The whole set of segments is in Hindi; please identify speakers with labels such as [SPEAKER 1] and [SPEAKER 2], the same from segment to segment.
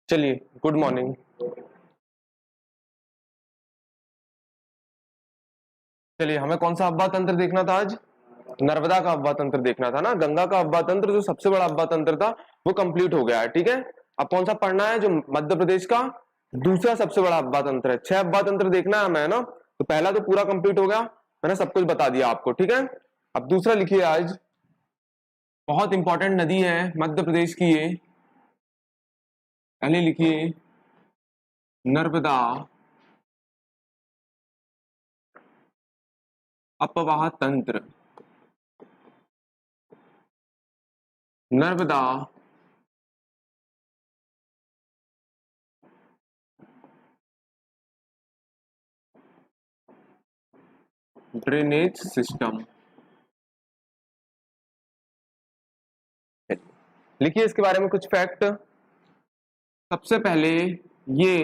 [SPEAKER 1] चलिए, गुड मॉर्निंग। चलिए, हमें कौन सा अब्बा तंत्र देखना था आज? नर्मदा का अब्बा तंत्र देखना था ना। गंगा का अब्बा तंत्र जो सबसे बड़ा अब्बा तंत्र था वो कंप्लीट हो गया है। ठीक है, अब कौन सा पढ़ना है? जो मध्य प्रदेश का दूसरा सबसे बड़ा अब्बा तंत्र है। 6 अब्बा तंत्र देखना है हमें ना। तो पहला तो पूरा कंप्लीट हो गया, मैंने सब कुछ बता दिया आपको। ठीक है, अब दूसरा लिखिए। आज बहुत इंपॉर्टेंट नदी है मध्य प्रदेश की ये। पहले लिखिए नर्मदा अपवाह तंत्र। Narmada drainage system. लिखिए इसके बारे में कुछ फैक्ट। सबसे पहले ये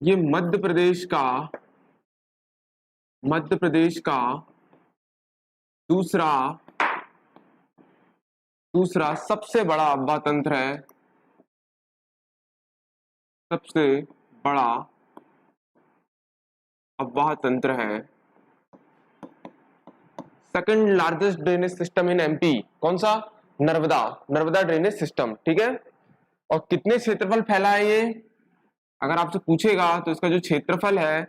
[SPEAKER 1] ये मध्य प्रदेश का दूसरा सबसे बड़ा अब्बा तंत्र है। सबसे बड़ा अब्बा तंत्र है। Second largest drainage system in MP. कौन सा? Narmada drainage system. ठीक है, और कितने क्षेत्रफल फैला है ये? अगर आपसे पूछेगा तो इसका जो क्षेत्रफल है,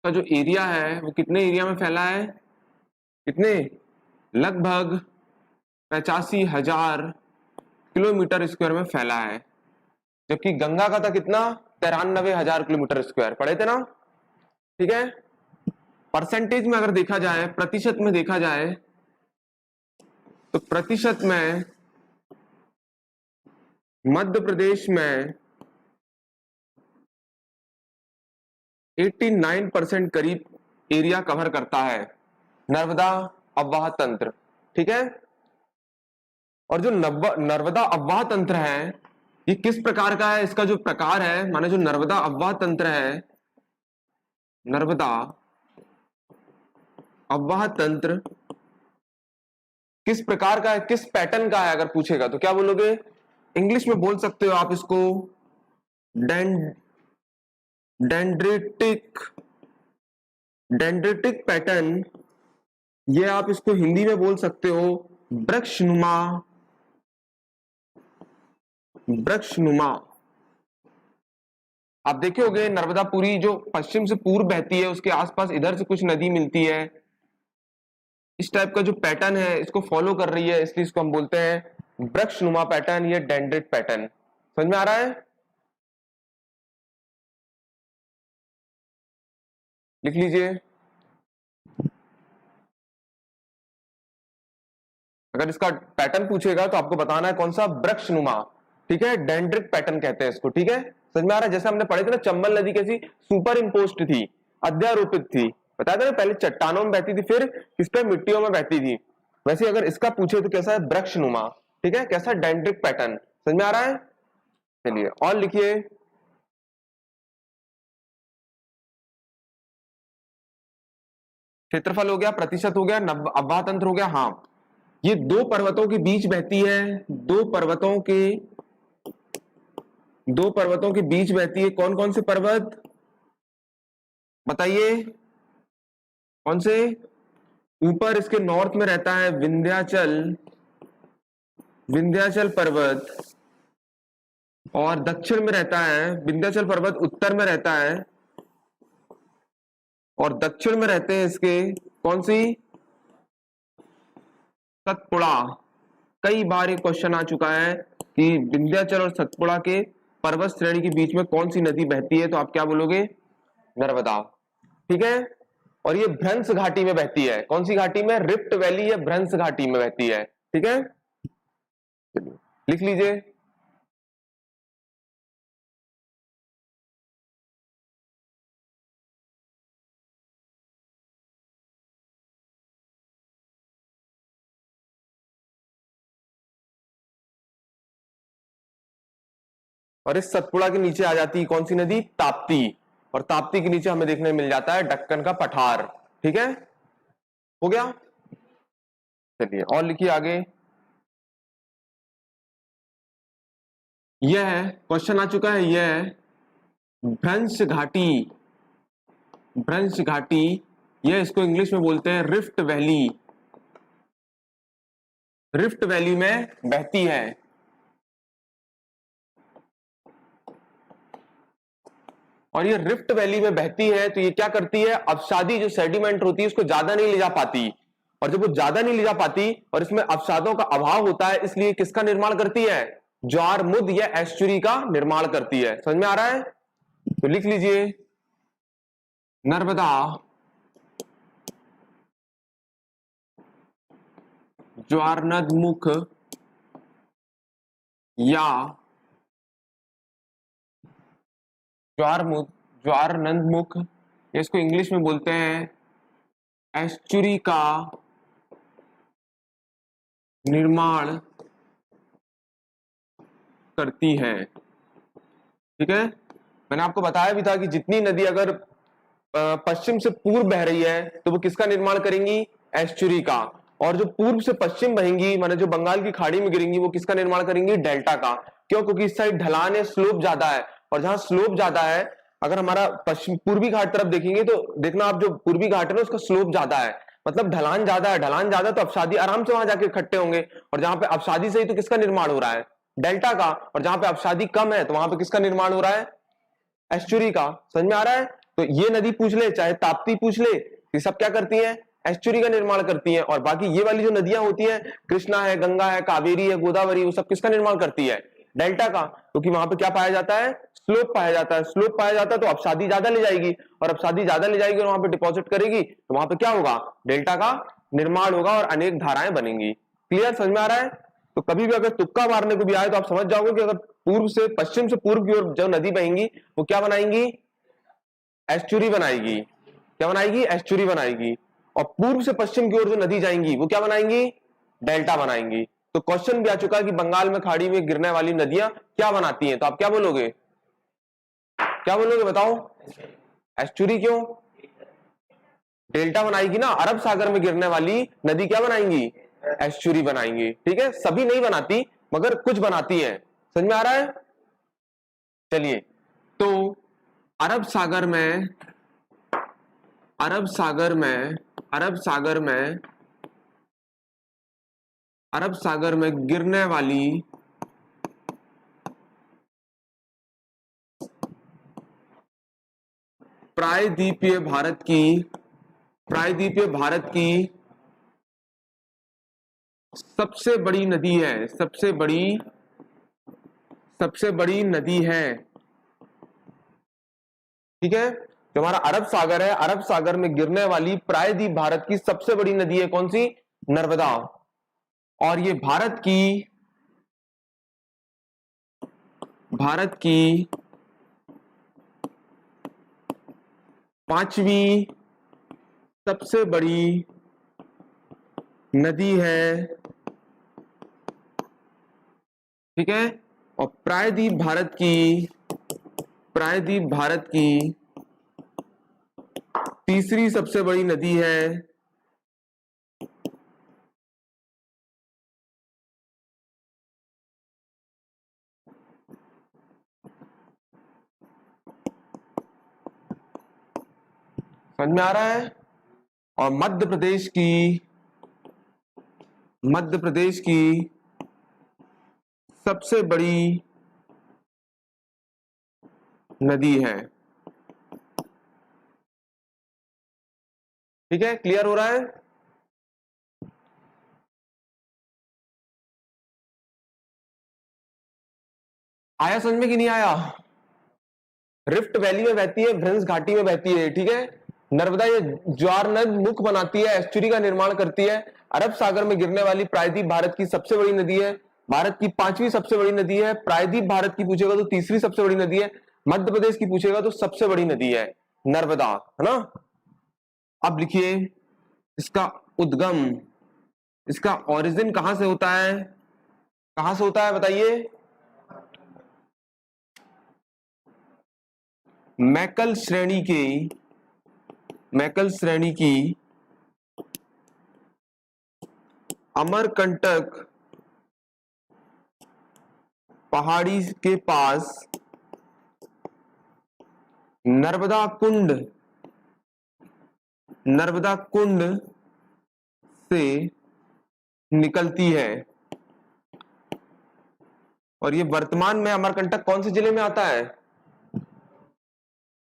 [SPEAKER 1] का जो एरिया है वो कितने एरिया में फैला है? कितने? लगभग 85,000 किलोमीटर स्क्वायर में फैला है। जबकि गंगा का था कितना? 93,000 किलोमीटर स्क्वायर। पढ़े थे ना। ठीक है, परसेंटेज में अगर देखा जाए, प्रतिशत में देखा जाए, तो प्रतिशत में मध्य प्रदेश में 89% करीब एरिया कवर करता है नर्मदा अववाह तंत्र। ठीक है, और जो नर्मदा अववाह तंत्र है ये किस प्रकार का है? इसका जो प्रकार है, माने जो नर्मदा अववाह तंत्र है, नर्मदा अववाह तंत्र किस प्रकार का है, किस पैटर्न का है? अगर पूछेगा तो क्या बोलोगे? इंग्लिश में बोल सकते हो आप इसको डेंड्रिटिक पैटर्न। ये आप इसको हिंदी में बोल सकते हो वृक्षनुमा। आप देखे होंगे नर्मदा पुरी जो पश्चिम से पूर्व बहती है, उसके आसपास इधर से कुछ नदी मिलती है। इस टाइप का जो पैटर्न है इसको फॉलो कर रही है, इसलिए इसको हम बोलते हैं वृक्षनुमा पैटर्न, ये डेंड्रिट पैटर्न। समझ में आ रहा है? लिख लीजिए। अगर इसका पैटर्न पूछेगा तो आपको बताना है कौन सा? वृक्षनुमा। ठीक है, डेंड्रिट पैटर्न कहते हैं इसको। ठीक है, समझ में आ रहा है? जैसे हमने पढ़े थे ना, चंबल नदी कैसी सुपर इम्पोस्ट थी, अध्यारोपित थी। बताया था ना, पहले चट्टानों में बहती थी, फिर किस पे? मिट्टियों में बहती थी। वैसे अगर इसका पूछे तो कैसा है? वृक्षनुमा। ठीक है, कैसा? डेंड्रिक पैटर्न। समझ में आ रहा है? चलिए और लिखिए। क्षेत्रफल हो गया, प्रतिशत हो गया, अववाह तंत्र हो गया। हाँ, ये दो पर्वतों के बीच बहती है। दो पर्वतों के बीच बहती है। कौन कौन से पर्वत बताइए? कौन से? ऊपर इसके नॉर्थ में रहता है विंध्याचल पर्वत, और दक्षिण में रहता है विंध्याचल पर्वत, उत्तर में रहता है, और दक्षिण में रहते हैं इसके कौन सी? सतपुड़ा। कई बार ये क्वेश्चन आ चुका है कि विंध्याचल और सतपुड़ा के पर्वत श्रेणी के बीच में कौन सी नदी बहती है? तो आप क्या बोलोगे? नर्मदा। ठीक है, और ये भ्रंश घाटी में बहती है। कौन सी घाटी में? रिफ्ट वैली या भ्रंश घाटी में बहती है। ठीक है, लिख लीजिए। और इस सतपुड़ा के नीचे आ जाती है कौन सी नदी? ताप्ती। और ताप्ती के नीचे हमें देखने मिल जाता है दक्कन का पठार। ठीक है, हो गया। चलिए और लिखिए आगे। यह क्वेश्चन आ चुका है, यह भ्रंश घाटी, भ्रंश घाटी, यह इसको इंग्लिश में बोलते हैं रिफ्ट वैली, रिफ्ट वैली में बहती है। और ये रिफ्ट वैली में बहती है तो ये क्या करती है, अवसादी जो सेडिमेंट होती है उसको ज्यादा नहीं ले जा पाती, और जब वो ज्यादा नहीं ले जा पाती और इसमें अवसादों का अभाव होता है, इसलिए किसका निर्माण करती है, ज्वारमुद या एस्चुरी का निर्माण करती है। समझ में आ रहा है? तो लिख लीजिए नर्मदा ज्वारनदमुख या ज्वारनदमुख, इसको इंग्लिश में बोलते हैं एस्चुरी का निर्माण करती है। ठीक है, मैंने आपको बताया भी था कि जितनी नदी अगर पश्चिम से पूर्व बह रही है तो वो किसका निर्माण करेंगी, एस्चुरी का, और जो पूर्व से पश्चिम बहेंगी माने जो बंगाल की खाड़ी में गिरेंगी वो किसका निर्माण करेंगी, डेल्टा का। क्यों? क्योंकि इस साइड ढलान है, स्लोप ज्यादा है, और जहां स्लोप ज्यादा है, अगर हमारा पश्चिम पूर्वी घाट तरफ देखेंगे तो देखना आप, जो पूर्वी घाट है ना उसका स्लोप ज्यादा है, मतलब ढलान ज्यादा है, ढलान ज्यादा तो अवसादी आराम से वहां जाके इकट्ठे होंगे, और जहां पे अवसादी से ही तो किसका निर्माण हो रहा है, डेल्टा का, और जहां पे अवसादी कम है तो वहां पे किसका निर्माण हो रहा है, एस्चुरी का। समझ में आ रहा है? तो ये नदी पूछ ले चाहे ताप्ती पूछ ले, ये सब क्या करती हैं, एस्चुरी का निर्माण करती हैं। और बाकी ये वाली जो नदियां होती हैं, कृष्णा है, गंगा है, कावेरी है, गोदावरी, वो सब किसका निर्माण करती है, डेल्टा का, क्योंकि वहां पे क्या पाया जाता है, स्लोप पाया जाता है, स्लोप पाया जाता है तो अवसादी ज्यादा ले जाएगी, और अवसादी ज्यादा ले जाएगी और वहां पे डिपॉजिट करेगी तो वहां पे क्या होगा, डेल्टा का निर्माण होगा और अनेक धाराएं बनेंगी। क्लियर? समझ में आ रहा है? तो कभी भी अगर तुक्का मारने को भी आए तो आप समझ जाओगे कि अगर पूर्व से पश्चिम से पूर्व की ओर जो नदी बहेंगी वो क्या बनाएंगी, एस्चुरी बनाएगी। क्या बनाएगी, एस्चुरी बनाएगी। और पूर्व से पश्चिम की ओर जो नदी जाएंगी वो क्या बनाएंगी, डेल्टा बनाएंगी। तो क्वेश्चन भी आ चुका है कि बंगाल में खाड़ी में गिरने वाली नदियां क्या बनाती हैं, तो आप क्या बोलोगे, क्या बोलोगे बताओ, एस्चुरी। क्यों? डेल्टा बनाएगी ना, अरब सागर में गिरने वाली नदी क्या बनाएंगी, एस्चुरी बनाएंगी। ठीक है, सभी नहीं बनाती मगर कुछ बनाती है। समझ में आ रहा है? चलिए, तो अरब सागर में, अरब सागर में, अरब सागर में, अरब सागर में गिरने वाली प्रायद्वीपीय भारत की, प्रायद्वीपीय भारत की सबसे बड़ी नदी है, सबसे बड़ी, सबसे बड़ी नदी है। ठीक है, जो हमारा अरब सागर है, अरब सागर में गिरने वाली प्रायद्वीप भारत की सबसे बड़ी नदी है कौन सी, नर्मदा। और ये भारत की, भारत की पांचवी सबसे बड़ी नदी है। ठीक है, और प्रायद्वीप भारत की, प्रायद्वीप भारत की तीसरी सबसे बड़ी नदी है। समझ में आ रहा है? और मध्य प्रदेश की, मध्य प्रदेश की सबसे बड़ी नदी है। ठीक है, क्लियर हो रहा है? आया समझ में कि नहीं आया? रिफ्ट वैली में बहती है, भ्रंश घाटी में बहती है। ठीक है, नर्मदा ये ज्वारनद मुख बनाती है, एस्चुरी का निर्माण करती है। अरब सागर में गिरने वाली प्रायद्वीप भारत की सबसे बड़ी नदी है, भारत की पांचवी सबसे बड़ी नदी है। प्रायद्वीप भारत की पूछेगा तो तीसरी सबसे बड़ी नदी है। मध्य प्रदेश की पूछेगा तो सबसे बड़ी नदी है नर्मदा, है ना। अब लिखिए इसका उद्गम, इसका ओरिजिन कहां से होता है, कहां से होता है बताइए, मैकल श्रेणी के, मैकल श्रेणी की अमरकंटक पहाड़ी के पास नर्मदा कुंड से निकलती है। और ये वर्तमान में अमरकंटक कौन से जिले में आता है?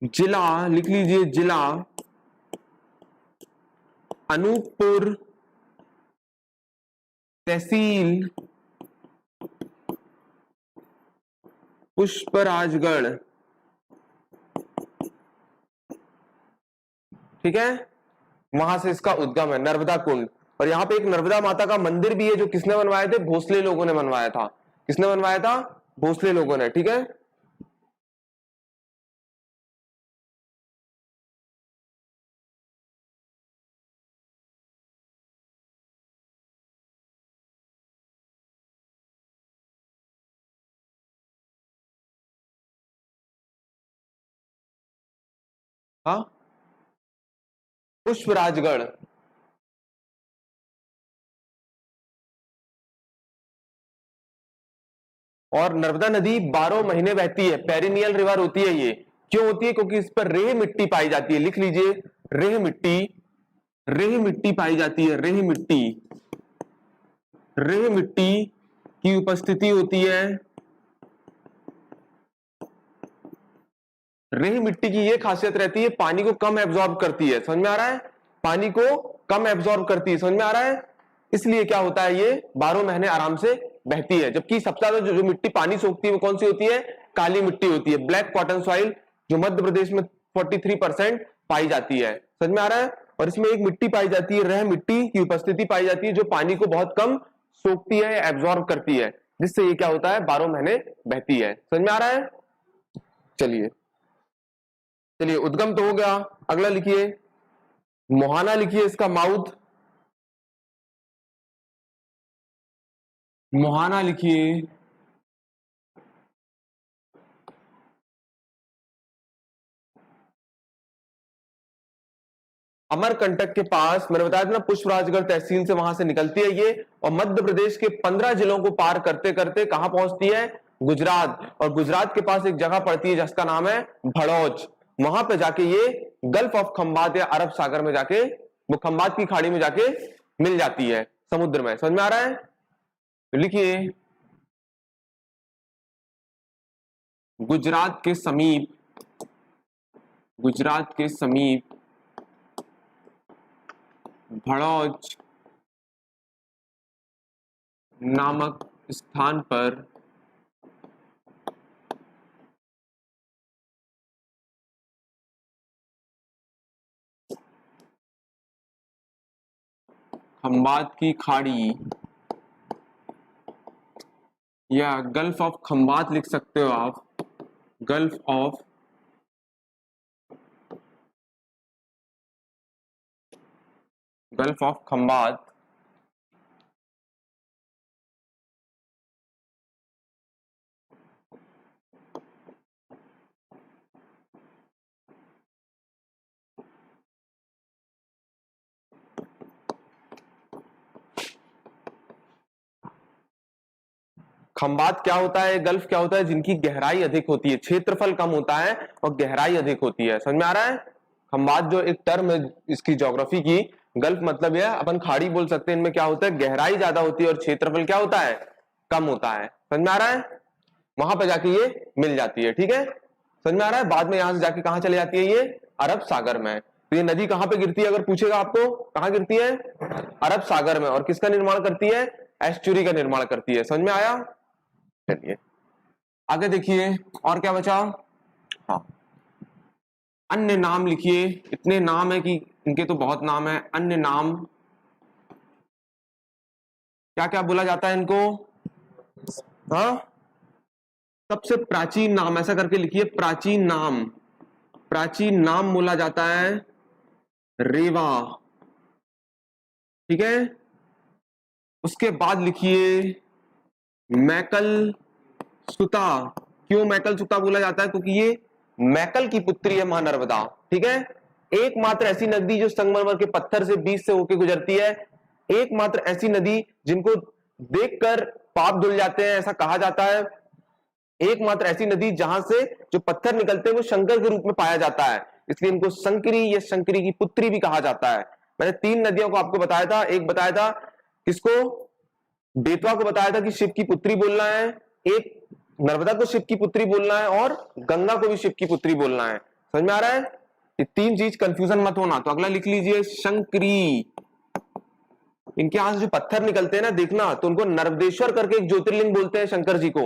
[SPEAKER 1] जिला लिख लीजिए, जिला अनूपपुर, तहसील पुष्पराजगढ़। ठीक है, वहां से इसका उद्गम है, नर्मदा कुंड। और यहाँ पे एक नर्मदा माता का मंदिर भी है, जो किसने बनवाए थे? भोसले लोगों ने बनवाया था। किसने बनवाया था? भोसले लोगों ने। ठीक है, हाँ, पुष्पराजगढ़। और नर्मदा नदी 12 महीने बहती है, पेरिनियल रिवर होती है ये। क्यों होती है? क्योंकि इस पर रेह मिट्टी पाई जाती है। लिख लीजिए, रेह मिट्टी पाई जाती है। रेह मिट्टी की उपस्थिति होती है। रेह मिट्टी की ये खासियत रहती है, पानी को कम एब्जॉर्ब करती है। समझ में आ रहा है? पानी को कम एब्जॉर्ब करती है। समझ में आ रहा है? इसलिए क्या होता है, ये 12 महीने आराम से बहती है। जबकि सबसे ज्यादा जो मिट्टी पानी सोखती है वो कौन सी होती है? काली मिट्टी होती है, ब्लैक कॉटन सॉइल, जो मध्य प्रदेश में 43% पाई जाती है। समझ में आ रहा है? और इसमें एक मिट्टी पाई जाती है, रेह मिट्टी की उपस्थिति पाई जाती है, जो पानी को बहुत कम सोखती है, एब्जॉर्ब करती है, जिससे ये क्या होता है, 12 महीने बहती है। समझ में आ रहा है? चलिए उद्गम तो हो गया। अगला लिखिए, मोहाना लिखिए, इसका माउथ। मोहाना लिखिए, अमरकंटक के पास, मैंने बताया था ना, पुष्पराजगढ़ तहसील से वहां से निकलती है ये, और मध्य प्रदेश के 15 जिलों को पार करते करते कहां पहुंचती है? गुजरात। और गुजरात के पास एक जगह पड़ती है जिसका नाम है भड़ौच। वहां पे जाके ये गल्फ ऑफ खंबात या अरब सागर में जाके, वो खंबात की खाड़ी में जाके मिल जाती है, समुद्र में। समझ में आ रहा है? तो लिखिए, गुजरात के समीप भड़ौच नामक स्थान पर खंबात की खाड़ी या गल्फ ऑफ खंबात लिख सकते हो आप, गल्फ ऑफ खंबात खंबात क्या होता है, गल्फ क्या होता है? जिनकी गहराई अधिक होती है, क्षेत्रफल कम होता है और गहराई अधिक होती है। समझ में आ रहा है? खंबात जो एक टर्म है इसकी ज्योग्राफी की, गल्फ मतलब यह अपन खाड़ी बोल सकते हैं। इनमें क्या होता है, गहराई ज्यादा होती है और क्षेत्रफल क्या होता है, कम होता है। समझ में आ रहा है? वहां पर जाके ये मिल जाती है। ठीक है, समझ में आ रहा है? बाद में यहां से जाके कहां चले जाती है ये? अरब सागर में। तो ये नदी कहां पे गिरती है, अगर पूछेगा आपको, कहां गिरती है? अरब सागर में। और किसका निर्माण करती है? एस्चुरी का निर्माण करती है। समझ में आया? चलिए आगे देखिए, और क्या बचा? हाँ, अन्य नाम लिखिए। इतने नाम है कि इनके तो बहुत नाम है। अन्य नाम क्या क्या बोला जाता है इनको? हाँ, सबसे प्राचीन नाम ऐसा करके लिखिए, प्राचीन नाम बोला जाता है रेवा। ठीक है, उसके बाद लिखिए मैकल सुता। क्यों मैकल सुता बोला जाता है? क्योंकि ये मैकल की पुत्री है मां नर्मदा। ठीक है, एकमात्र ऐसी नदी जो संगमरमर के पत्थर से बीच से होकर गुजरती है, एकमात्र ऐसी नदी जिनको देखकर पाप धुल जाते हैं, ऐसा कहा जाता है। एकमात्र ऐसी नदी जहां से जो पत्थर निकलते हैं वो शंकर के रूप में पाया जाता है, इसलिए इनको शंकरी या शंकरी की पुत्री भी कहा जाता है। मैंने 3 नदियों को आपको बताया था, एक बताया था किसको, बेतवा को बताया था कि शिव की पुत्री बोलना है, एक नर्मदा को शिव की पुत्री बोलना है, और गंगा को भी शिव की पुत्री बोलना है। समझ में आ रहा है? ये 3 चीज कंफ्यूजन मत होना। तो अगला लिख लीजिए शंकरी। इनके यहां से जो पत्थर निकलते हैं ना, देखना तो उनको नर्मदेश्वर करके एक ज्योतिर्लिंग बोलते हैं शंकर जी को।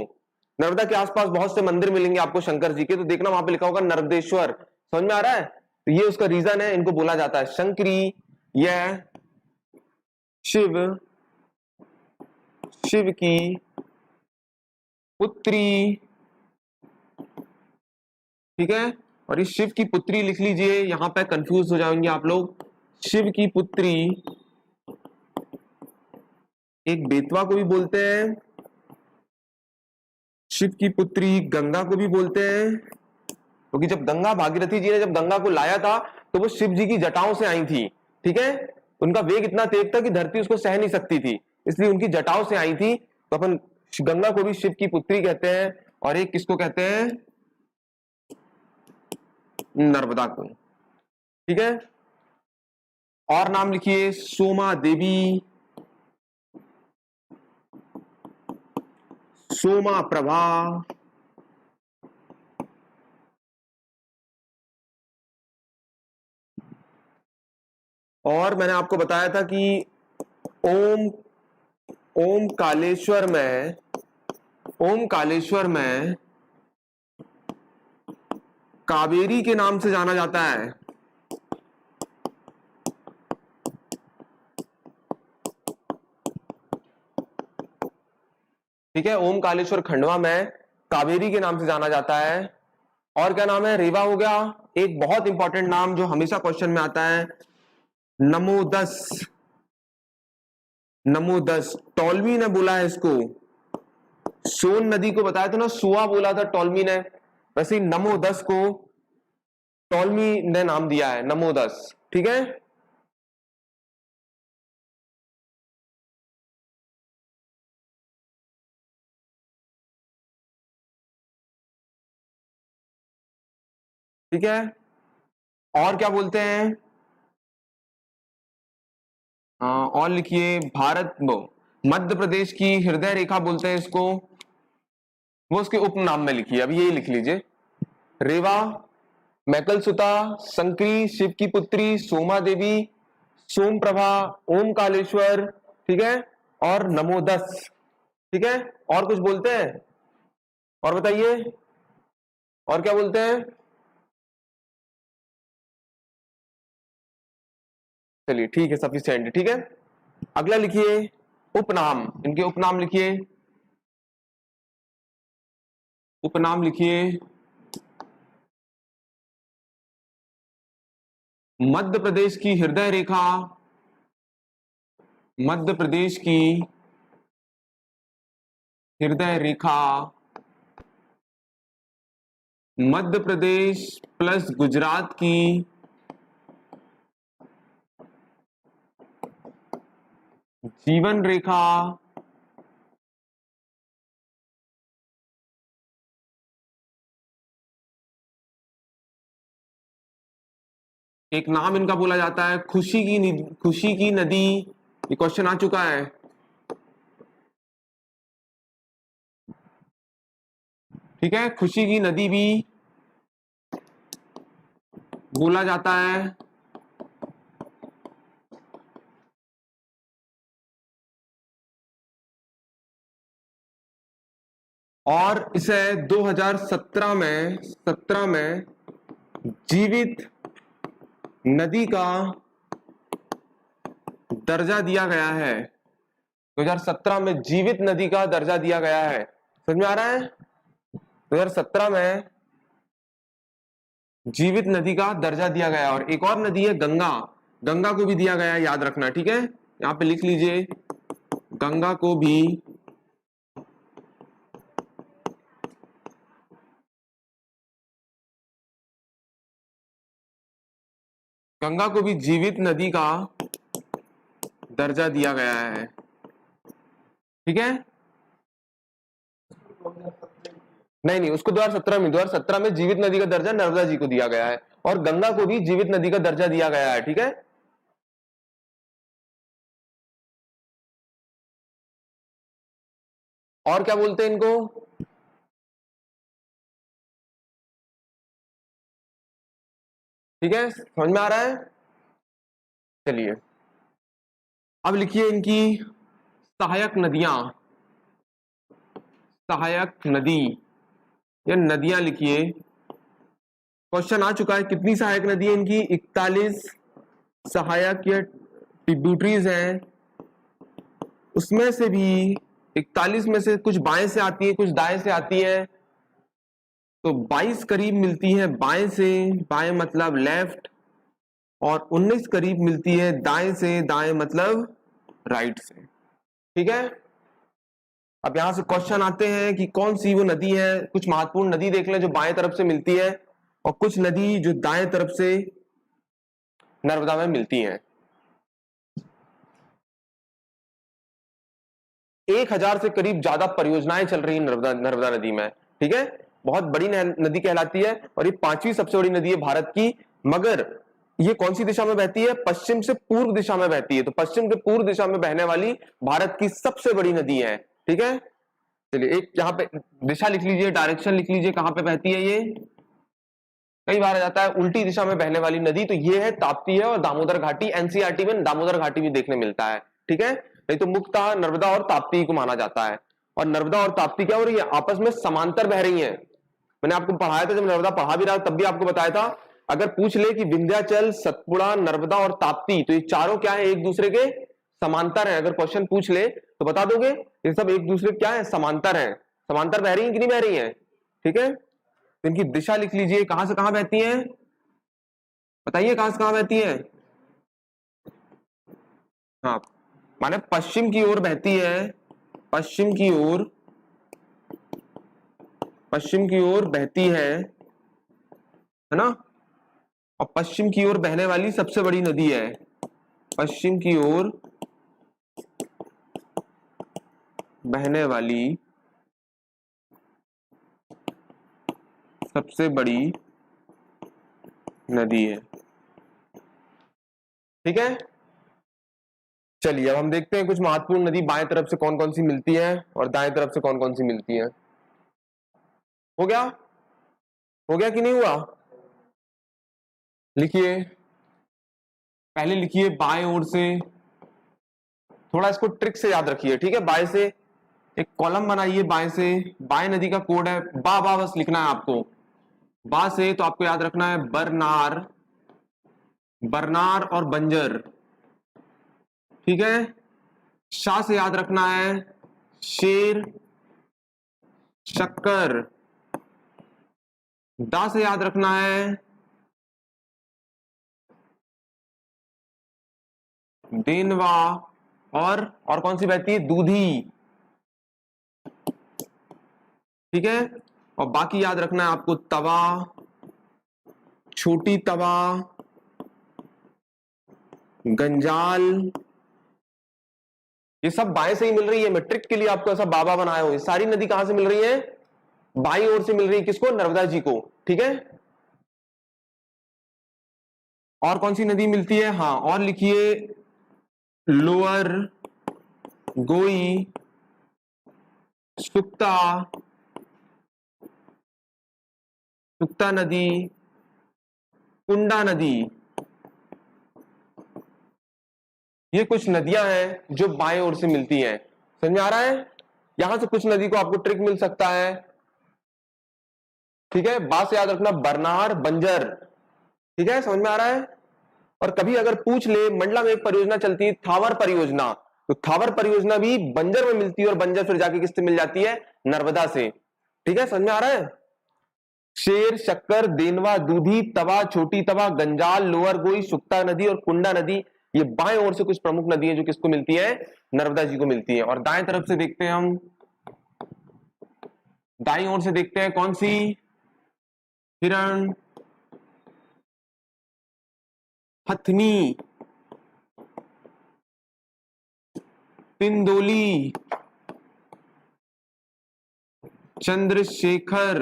[SPEAKER 1] नर्मदा के आसपास बहुत से मंदिर मिलेंगे आपको शंकर जी के, तो देखना वहां पे लिखा होगा नर्मदेश्वर। समझ में आ रहा है? तो ये उसका रीजन है, इनको बोला जाता है शंकरी। यह शिव शिव की पुत्री, ठीक है। और इस शिव की पुत्री लिख लीजिए, यहां पे कंफ्यूज हो जाएंगे आप लोग। शिव की पुत्री एक बेतवा को भी बोलते हैं, शिव की पुत्री गंगा को भी बोलते हैं, क्योंकि जब गंगा, भागीरथी जी ने जब गंगा को लाया था तो वो शिव जी की जटाओं से आई थी, ठीक है। उनका वेग इतना तेज था कि धरती उसको सह नहीं सकती थी, इसलिए उनकी जटाओं से आई थी। तो अपन गंगा को भी शिव की पुत्री कहते हैं, और एक किसको कहते हैं, नर्मदा को, ठीक है। और नाम लिखिए सोमा देवी, सोमा प्रभा, और मैंने आपको बताया था कि ओम ओम कालेश्वर में कावेरी के नाम से जाना जाता है। ठीक है, ओम कालेश्वर खंडवा में कावेरी के नाम से जाना जाता है। और क्या नाम है, रेवा हो गया। एक बहुत इंपॉर्टेंट नाम जो हमेशा क्वेश्चन में आता है, नमोदस। नमोदस टॉलमी ने बोला है इसको, सोन नदी को बताया था ना, सुआ बोला था टॉलमी ने, वैसे ही नमोदस को टॉलमी ने नाम दिया है, नमोदस, ठीक है। ठीक है, और क्या बोलते हैं, और लिखिए भारत, वो मध्य प्रदेश की हृदय रेखा बोलते हैं इसको, वो उसके उपनाम में लिखिए, अब यही लिख लीजिए, रेवा, मैकल सुता, संकरी, शिव की पुत्री, सोमा देवी, सोम प्रभा, ओम कालेश्वर, ठीक है, और नमोदस, ठीक है। और कुछ बोलते हैं, और बताइए, और क्या बोलते हैं। चलिए ठीक है, सफिशिएंट, ठीक है। अगला लिखिए उपनाम, इनके उपनाम लिखिए, उपनाम लिखिए। मध्य प्रदेश की हृदय रेखा, मध्य प्रदेश की हृदय रेखा, मध्य प्रदेश प्लस गुजरात की जीवन रेखा, एक नाम इनका बोला जाता है खुशी की नदी। ये क्वेश्चन आ चुका है, ठीक है, खुशी की नदी भी बोला जाता है। और इसे 2017 में जीवित नदी का दर्जा दिया गया है। 2017 में जीवित नदी का दर्जा दिया गया है, समझ में आ रहा है? 2017 में जीवित नदी का दर्जा दिया गया है। और एक और नदी है गंगा, गंगा को भी दिया गया है, याद रखना, ठीक है। यहां पे लिख लीजिए, गंगा को भी जीवित नदी का दर्जा दिया गया है, ठीक है। नहीं नहीं, उसको 2017 में जीवित नदी का दर्जा नर्मदा जी को दिया गया है, और गंगा को भी जीवित नदी का दर्जा दिया गया है, ठीक है। और क्या बोलते हैं इनको? ठीक है, समझ में आ रहा है? चलिए अब लिखिए इनकी सहायक नदियां, सहायक नदी या नदियां लिखिए। क्वेश्चन आ चुका है, कितनी सहायक नदी है इनकी? 41 सहायक या ट्रिब्यूटरीज हैं, उसमें से भी 41 में से कुछ बाएं से आती है, कुछ दाएं से आती है, तो 22 करीब मिलती है बाएं से, बाएं मतलब लेफ्ट, और 19 करीब मिलती है दाएं से, दाएं मतलब राइट से, ठीक है। अब यहां से क्वेश्चन आते हैं कि कौन सी वो नदी है, कुछ महत्वपूर्ण नदी देख लें जो बाएं तरफ से मिलती है, और कुछ नदी जो दाएं तरफ से नर्मदा में मिलती हैं। 1000 से करीब ज्यादा परियोजनाएं चल रही हैं नर्मदा नदी में, ठीक है। बहुत बड़ी नदी कहलाती है, और ये 5वीं सबसे बड़ी नदी है भारत की। मगर ये कौन सी दिशा में बहती है? पश्चिम से पूर्व दिशा में बहती है, तो पश्चिम से पूर्व दिशा में बहने वाली भारत की सबसे बड़ी नदी है, ठीक है। चलिए एक यहाँ पे दिशा लिख लीजिए, डायरेक्शन लिख लीजिए, कहां पे बहती है ये। कई बार आ जाता है उल्टी दिशा में बहने वाली नदी, तो ये है ताप्ती है, और दामोदर घाटी, एनसीईआरटी में दामोदर घाटी भी देखने मिलता है, ठीक है। नहीं तो मुख्यतः नर्मदा और ताप्ती को माना जाता है। और नर्मदा और ताप्ती क्या हो रही है? आपस में समांतर बह रही हैं। मैंने आपको पढ़ाया था, जब नर्मदा पढ़ा भी रहा तब भी आपको बताया था, अगर पूछ ले कि विंध्याचल, सतपुड़ा, नर्मदा और ताप्ती, तो ये चारों क्या है? एक दूसरे के समांतर है। अगर क्वेश्चन पूछ ले तो बता दोगे ये सब एक दूसरे क्या है? समांतर है। समांतर बह रही है कि नहीं बह रही है? ठीक है, इनकी दिशा लिख लीजिए, कहां से कहां बहती है, बताइए कहां से कहां बहती है। हाँ, माने पश्चिम की ओर बहती है, पश्चिम की ओर, पश्चिम की ओर बहती है ना। और पश्चिम की ओर बहने वाली सबसे बड़ी नदी है, पश्चिम की ओर बहने वाली सबसे बड़ी नदी है, ठीक है। चलिए अब हम देखते हैं कुछ महत्वपूर्ण नदी बाएं तरफ से कौन कौन सी मिलती है और दाएं तरफ से कौन कौन सी मिलती है। हो गया? हो गया कि नहीं हुआ? लिखिए, पहले लिखिए बाएं ओर से, थोड़ा इसको ट्रिक से याद रखिए, ठीक है। बाएं से एक कॉलम बनाइए, बाएं से, बाएं नदी का कोड है बा, बा बस लिखना है आपको। बा से तो आपको याद रखना है बरनार, बरनार और बंजर, ठीक है। शाह से याद रखना है शेर, शक्कर, दा से याद रखना है देनवा, और कौन सी बहती है? दूधी, ठीक है। और बाकी याद रखना है आपको तवा, छोटी तवा, गंजाल, ये सब बाएं से ही मिल रही है। मैं ट्रिक के लिए आपको ऐसा बाबा बनाया हूं। ये सारी नदी कहां से मिल रही है? बाईं ओर से मिल रही है। किसको? नर्मदा जी को, ठीक है। और कौन सी नदी मिलती है? हाँ, और लिखिए लोअर गोई, सुक्ता, सुक्ता नदी, कुंडा नदी, ये कुछ नदियां हैं जो बाएं ओर से मिलती हैं। समझ में आ रहा है? यहां से कुछ नदी को आपको ट्रिक मिल सकता है, ठीक है। बात से याद रखना बरनार, बंजर, ठीक है, समझ में आ रहा है। और कभी अगर पूछ ले, मंडला में एक परियोजना चलती है थावर परियोजना, तो थावर परियोजना भी बंजर में मिलती है, और बंजर फिर जाके किससे मिल जाती है? नर्मदा से, ठीक है, समझ में आ रहा है। शेर, शक्कर, देनवा, दूधी, तवा, छोटी तवा, गंजाल, लोअर गोई, सुक्ता नदी और कुंडा नदी, ये बाएं ओर से कुछ प्रमुख नदी है जो किसको मिलती है? नर्मदा जी को मिलती है। और दाएं तरफ से देखते हैं हम, दाईं ओर से देखते हैं कौन सी? हिरण, हथनी, पिंदोली, चंद्रशेखर,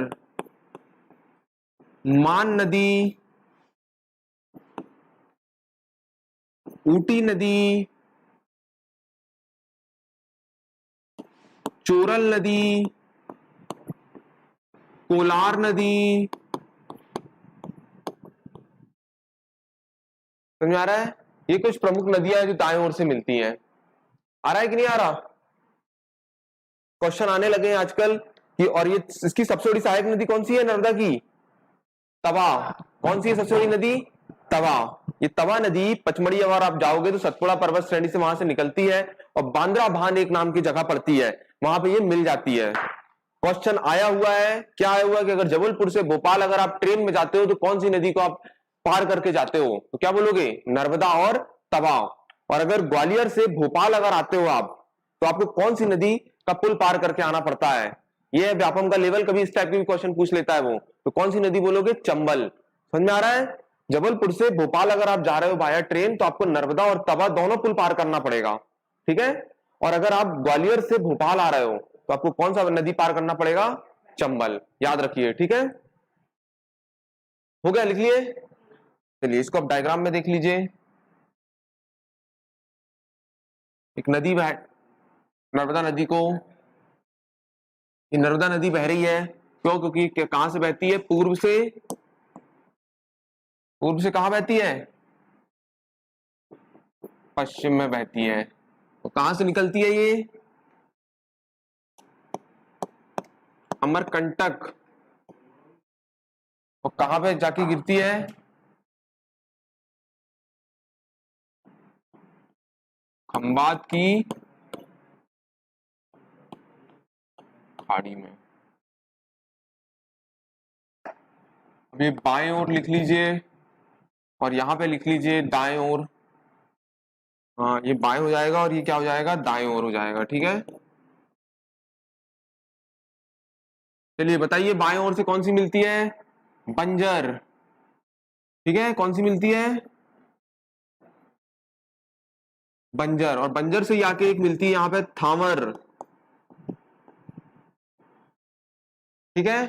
[SPEAKER 1] मान नदी, ऊटी नदी, चोरल नदी, कोलार नदी। समझ आ रहा है? ये कुछ प्रमुख नदियां हैं जो दाएं ओर से मिलती हैं। आ रहा है कि नहीं आ रहा? क्वेश्चन आने लगे हैं आजकल कि, और ये इसकी सबसे बड़ी सहायक नदी कौन सी है नर्मदा की? तवा। कौन सी है सबसे बड़ी नदी? तवा। ये तवा नदी पचमढ़ी अगर आप जाओगे तो सतपुड़ा पर्वत श्रेणी से वहां से निकलती है और बांद्रा भान एक नाम की जगह पड़ती है, वहां पे ये मिल जाती है। क्वेश्चन आया हुआ है, क्या आया हुआ है कि अगर जबलपुर से भोपाल अगर आप ट्रेन में जाते हो तो कौन सी नदी को आप पार करके जाते हो? तो क्या बोलोगे? नर्मदा और तवा। और अगर ग्वालियर से भोपाल अगर आते हो आप, तो आपको कौन सी नदी का पुल पार करके आना पड़ता है? ये व्यापम का लेवल कभी इस टाइप के भी क्वेश्चन पूछ लेता है वो, तो कौन सी नदी बोलोगे? चंबल। समझ में आ रहा है? जबलपुर से भोपाल अगर आप जा रहे हो बाया ट्रेन तो आपको नर्मदा और तवा दोनों पुल पार करना पड़ेगा, ठीक है? और अगर आप ग्वालियर से भोपाल आ रहे हो तो आपको कौन सा नदी पार करना पड़ेगा? चंबल। याद रखिए, ठीक है? हो गया, लिख लिए? चलिए इसको आप डायग्राम में देख लीजिए। एक नदी बह, नर्मदा नदी को, ये नर्मदा नदी बह रही है, क्यों? क्योंकि कहां से बहती है? पूर्व से। पूर्व से कहां बहती है? पश्चिम में बहती है। तो कहां से निकलती है ये? अमरकंटक। और कहां पे जाके गिरती है? खंबात की खाड़ी में। अभी बाएं ओर लिख लीजिए और यहां पे लिख लीजिए दाएं ओर। हाँ, ये बाएं हो जाएगा और ये क्या हो जाएगा? दाएं ओर हो जाएगा, ठीक है? चलिए बताइए, बाएं ओर से कौन सी मिलती है? बंजर। ठीक है, कौन सी मिलती है? बंजर। और बंजर से ही आके एक मिलती है यहां पे थावर। ठीक है,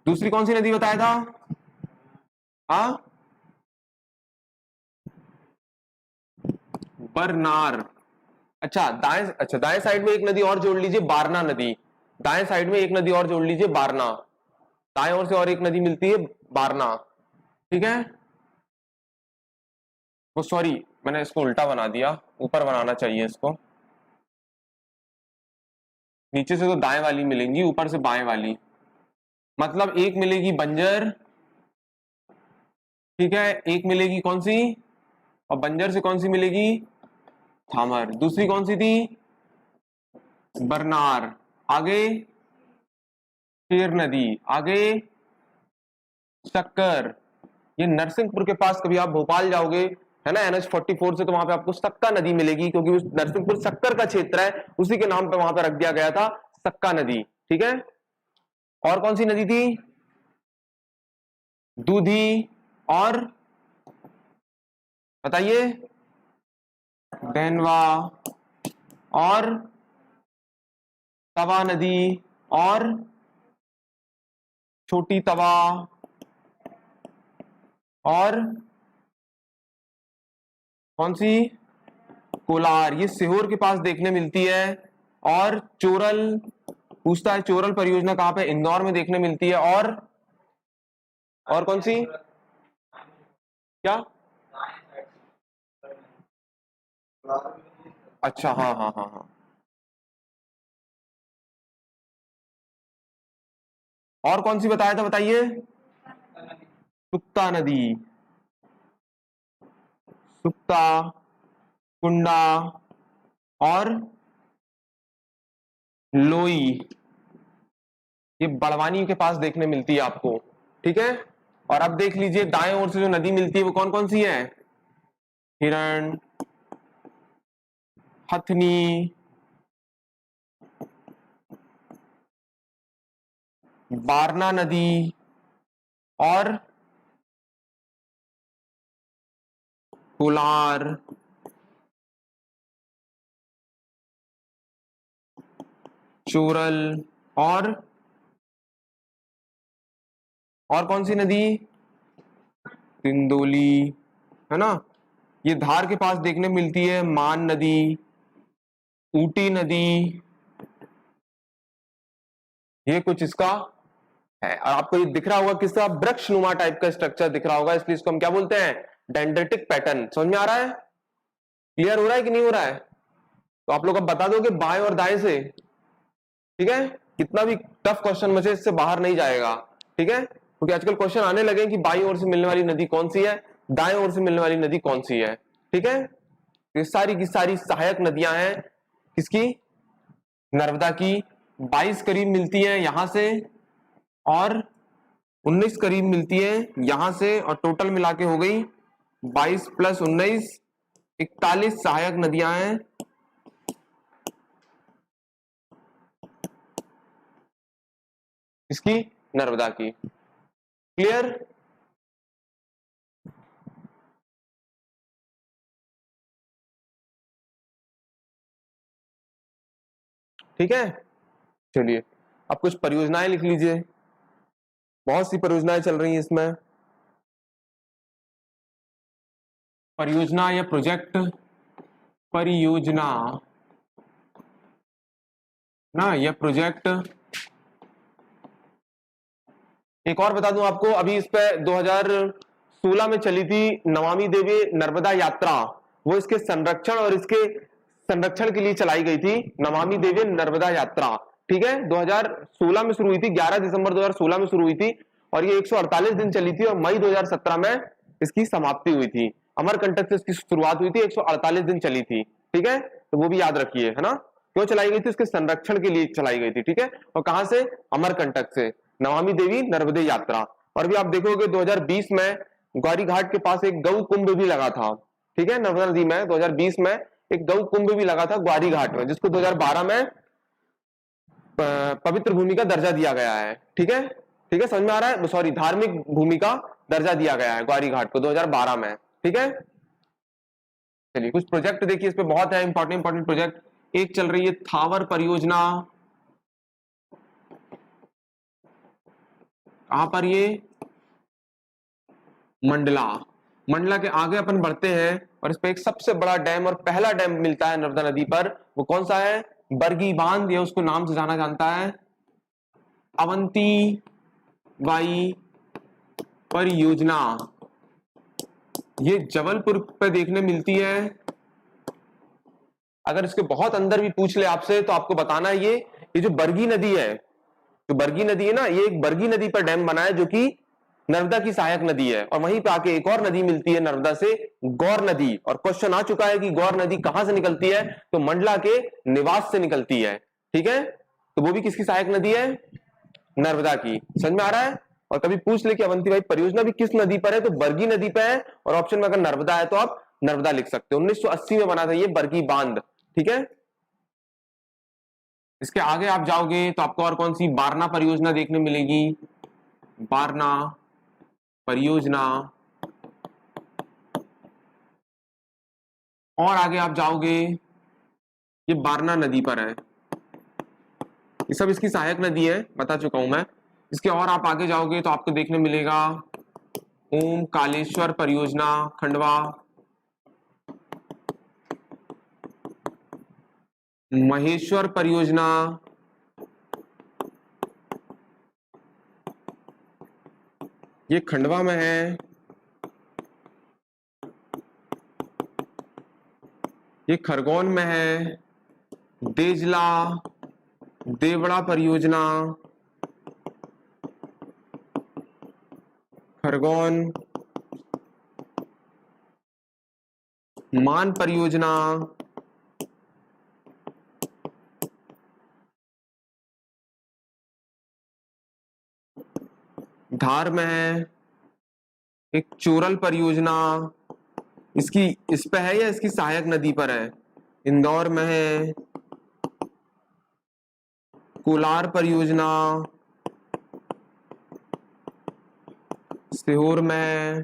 [SPEAKER 1] दूसरी कौन सी नदी बताया था? हाँ, बरनार। अच्छा दाएं साइड में एक नदी और जोड़ लीजिए, बारना नदी। दाएं साइड में एक नदी और जोड़ लीजिए, बारना। दाएं ओर से और एक नदी मिलती है, बारना। ठीक है, वो सॉरी, मैंने इसको उल्टा बना दिया, ऊपर बनाना चाहिए इसको। नीचे से तो दाएं वाली मिलेंगी, ऊपर से बाएं वाली। मतलब एक मिलेगी बंजर, ठीक है, एक मिलेगी कौन सी? और बंजर से कौन सी मिलेगी? थामर। दूसरी कौन सी थी? बरनार। आगे शेर नदी। आगे शक्कर। ये नरसिंहपुर के पास कभी आप भोपाल जाओगे, है ना, NH 44 से, तो वहां पे आपको सक्का नदी मिलेगी, क्योंकि उस नरसिंहपुर शक्कर का क्षेत्र है, उसी के नाम पे वहां पे रख दिया गया था सक्का नदी। ठीक है, और कौन सी नदी थी? दूधी। और बताइए? देनवा। और तवा नदी। और छोटी तवा। और कौन सी? कोलार। ये सीहोर के पास देखने मिलती है। और चोरल, पूछता है चोरल परियोजना कहां पे? इंदौर में देखने मिलती है। और कौन सी? क्या? अच्छा, हाँ हाँ हाँ हाँ। और कौन सी बताया था, बताइए? सुक्ता नदी। सुक्ता, कुंडा, और लोई। ये बड़वानी के पास देखने मिलती है आपको। ठीक है, और अब देख लीजिए दाएं ओर से जो नदी मिलती है वो कौन कौन सी है? हिरण, हथनी, बारना नदी, और कोलार, चोरल, और और कौन सी नदी? सिंदोली, है ना। ये धार के पास देखने मिलती है मान नदी, ऊटी नदी, ये कुछ इसका है। और आपको ये दिख रहा होगा किसका? वृक्षनुमा टाइप का स्ट्रक्चर दिख रहा होगा, इसलिए इसको हम क्या बोलते हैं? Dendritic pattern. समझ में आ रहा है? क्लियर हो रहा है कि नहीं हो रहा है? तो आप लोग अब बता दोगे बाएं और दाएं से, ठीक है। कितना भी टफ क्वेश्चन मुझे इससे बाहर नहीं जाएगा, ठीक है, क्योंकि आजकल क्वेश्चन आने लगे कि बाईं ओर से मिलने वाली नदी कौन सी है, दाएं ओर से मिलने वाली नदी कौन सी है, ठीक है। ये सारी की सारी सहायक नदियां हैं किसकी? नर्मदा की। 22 करीब मिलती है यहां से और 19 करीब मिलती है यहां से, और टोटल मिला के हो गई 22 + 19 41 सहायक नदियां हैं इसकी, नर्मदा की। क्लियर? ठीक है, चलिए अब कुछ परियोजनाएं लिख लीजिए। बहुत सी परियोजनाएं चल रही हैं इसमें। परियोजना या प्रोजेक्ट, परियोजना ना, यह प्रोजेक्ट। एक और बता दूं आपको, अभी इस पे 2016 में चली थी नमामि देवी नर्मदा यात्रा, वो इसके संरक्षण और इसके संरक्षण के लिए चलाई गई थी, नमामि देवी नर्मदा यात्रा, ठीक है। 2016 में शुरू हुई थी, 11 दिसंबर 2016 में शुरू हुई थी, और ये 148 दिन चली थी, और मई 2017 में इसकी समाप्ति हुई थी। अमरकंटक से इसकी शुरुआत हुई थी, 148 दिन चली थी, ठीक है। तो वो भी याद रखिए, है ना। क्यों चलाई गई थी? उसके संरक्षण के लिए चलाई गई थी, ठीक है। और कहां से? अमरकंटक से, नमामि देवी नर्मदे यात्रा। और भी आप देखोगे 2020 में गौरी घाट के पास एक गौ कुंभ भी लगा था, ठीक है, नर्मदा नदी में 2020 में एक गौ कुंभ भी लगा था ग्वारी घाट में, जिसको 2012 में पवित्र भूमि का दर्जा दिया गया है, ठीक है। ठीक है, समझ में आ रहा है? सॉरी, धार्मिक भूमि का दर्जा दिया गया है ग्वारी घाट को 2012 में, ठीक है। चलिए कुछ प्रोजेक्ट देखिए, इस पे बहुत है इंपॉर्टेंट प्रोजेक्ट। एक चल रही है थावर परियोजना, कहां पर? ये मंडला। मंडला के आगे अपन बढ़ते हैं, और इस पे एक सबसे बड़ा डैम और पहला डैम मिलता है नर्मदा नदी पर। वो कौन सा है? बरगी बांध, या उसको नाम से जाना जाता है अवंती बाई परियोजना। ये जबलपुर पे देखने मिलती है। अगर इसके बहुत अंदर भी पूछ ले आपसे तो आपको बताना है, ये जो बरगी नदी है, जो बरगी नदी है ना, ये एक बरगी नदी पर डैम बना है, जो कि नर्मदा की सहायक नदी है। और वहीं पे आके एक और नदी मिलती है नर्मदा से, गौर नदी। और क्वेश्चन आ चुका है कि गौर नदी कहां से निकलती है? तो मंडला के निवास से निकलती है, ठीक है। तो वो भी किसकी सहायक नदी है? नर्मदा की। समझ में आ रहा है? और कभी पूछ ले कि अवंती भाई परियोजना भी किस नदी पर है, तो बरगी नदी पर है, और ऑप्शन में अगर नर्मदा है तो आप नर्मदा लिख सकते हो। 1980 में बना था ये बरगी बांध, ठीक है। इसके आगे आप जाओगे तो आपको और कौन सी बारना परियोजना देखने मिलेगी, बारना परियोजना। और आगे आप जाओगे, ये बारना नदी पर है, ये सब इसकी सहायक नदी है, बता चुका हूं मैं। इसके और आप आगे जाओगे तो आपको देखने मिलेगा ओम कालेश्वर परियोजना खंडवा, महेश्वर परियोजना, ये खंडवा में है, ये खरगोन में है, देजला देवड़ा परियोजना खरगोन, मान परियोजना, धार में है, एक चोरल परियोजना, इसकी इस पे है या इसकी सहायक नदी पर है? इंदौर में है, कोलार परियोजना सीहोर में।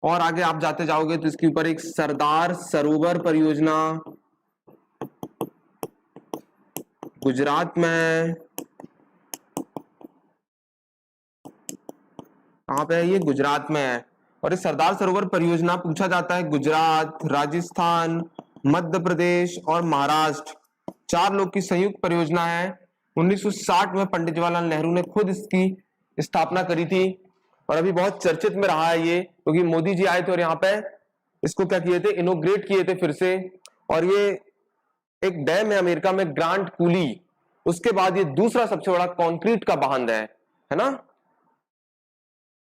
[SPEAKER 1] और आगे आप जाते जाओगे तो इसके ऊपर एक सरदार सरोवर परियोजना गुजरात में, कहाँ पे है ये? गुजरात में है। और इस सरदार सरोवर परियोजना पूछा जाता है गुजरात, राजस्थान, मध्य प्रदेश और महाराष्ट्र, 4 लोग की संयुक्त परियोजना है। 1960 में पंडित जवाहरलाल नेहरू ने खुद इसकी स्थापना करी थी और अभी बहुत चर्चित में रहा है ये, क्योंकि मोदी जी आए थे और यहाँ पे इसको क्या किए थे? इनोग्रेट किए थे फिर से। और ये एक डैम है अमेरिका में, ग्रांट कूली, उसके बाद ये दूसरा सबसे बड़ा कंक्रीट का बांध है ना।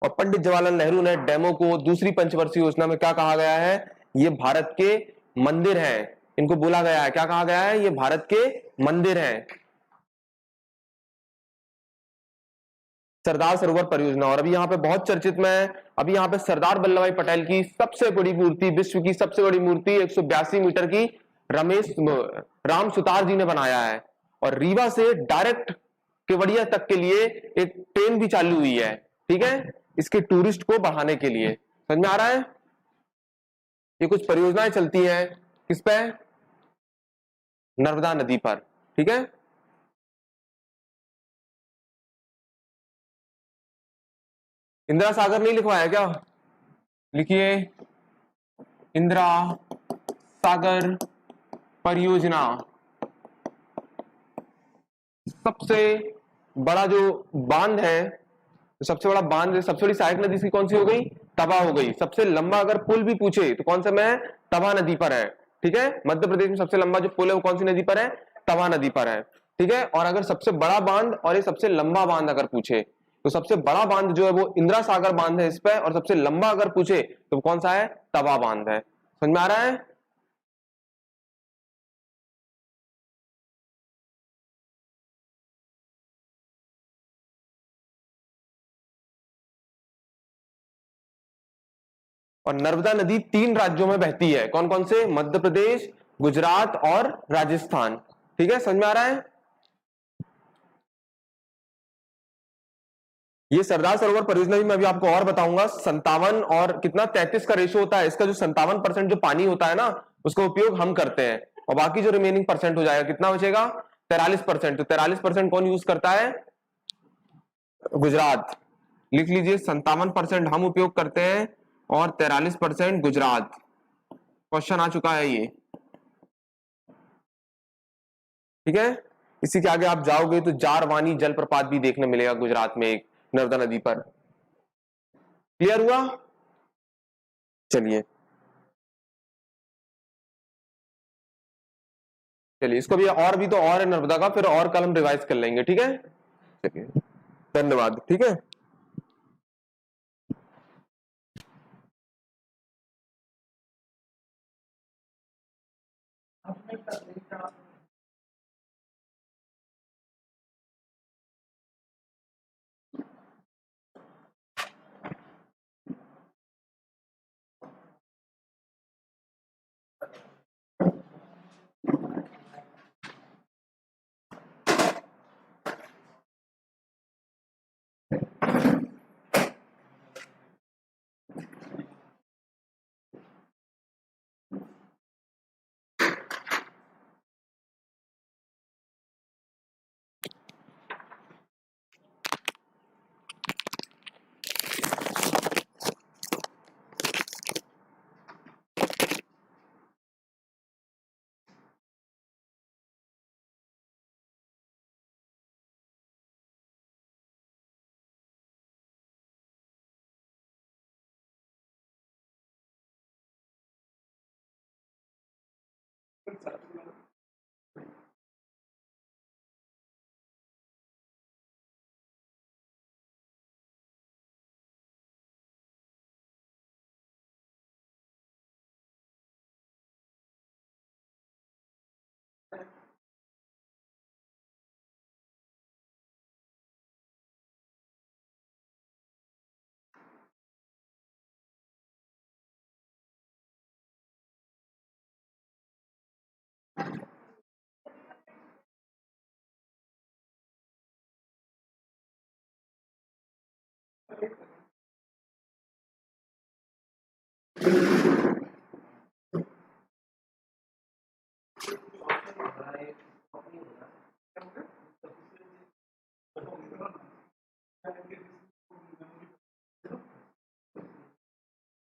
[SPEAKER 1] और पंडित जवाहरलाल नेहरू ने डैमों को दूसरी पंचवर्षीय योजना में क्या कहा गया है? ये भारत के मंदिर हैं, इनको बोला गया है, क्या कहा गया है? ये भारत के मंदिर हैं, सरदार सरोवर परियोजना। और अभी यहाँ पे बहुत चर्चित में है, अभी यहाँ पे सरदार वल्लभ भाई पटेल की सबसे बड़ी मूर्ति, विश्व की सबसे बड़ी मूर्ति 182 मीटर की राम सुतार जी ने बनाया है। और रीवा से डायरेक्ट केवड़िया तक के लिए एक ट्रेन भी चालू हुई है, ठीक है, इसके टूरिस्ट को बढ़ाने के लिए। समझ में आ रहा है? ये कुछ परियोजनाएं चलती हैं किस पे? नर्मदा नदी पर, ठीक है। इंदिरा सागर नहीं लिखवाया क्या? लिखिए, इंदिरा सागर परियोजना सबसे बड़ा जो बांध है, सबसे बड़ा बांध है, सबसे बड़ी सहायक नदी इसकी कौन सी हो गई? तवा हो गई। सबसे लंबा अगर पुल भी पूछे तो कौन सा में है? तवा नदी पर है, ठीक है। मध्य प्रदेश में सबसे लंबा जो पुल है वो कौन सी नदी पर है? तवा नदी पर है, ठीक है। और अगर सबसे बड़ा बांध और ये सबसे लंबा बांध अगर पूछे तो सबसे बड़ा बांध जो है वो इंदिरा सागर बांध है इस पे, और सबसे लंबा अगर पूछे तो कौन सा है? तवा बांध है। समझ में आ रहा है? और नर्मदा नदी 3 राज्यों में बहती है, कौन कौन से? मध्य प्रदेश, गुजरात और राजस्थान, ठीक है। समझ में आ रहा है? ये सरदार सरोवर परियोजना भी मैं अभी आपको और बताऊंगा। 57 और कितना 33 का रेशो होता है इसका। जो 57% जो पानी होता है ना उसका उपयोग हम करते हैं, और बाकी जो रिमेनिंग परसेंट हो जाएगा कितना बचेगा? 43%। तो 43% कौन यूज करता है? गुजरात। लिख लीजिए, 57% हम उपयोग करते हैं और 43% गुजरात। क्वेश्चन आ चुका है ये, ठीक है। इसी के आगे आप जाओगे तो जारवानी जलप्रपात भी देखने मिलेगा गुजरात में, एक नर्मदा नदी पर। क्लियर हुआ? चलिए चलिए, इसको भी और भी तो और है नर्मदा का, फिर और कल हम रिवाइज कर लेंगे, ठीक है। चलिए, धन्यवाद, ठीक है।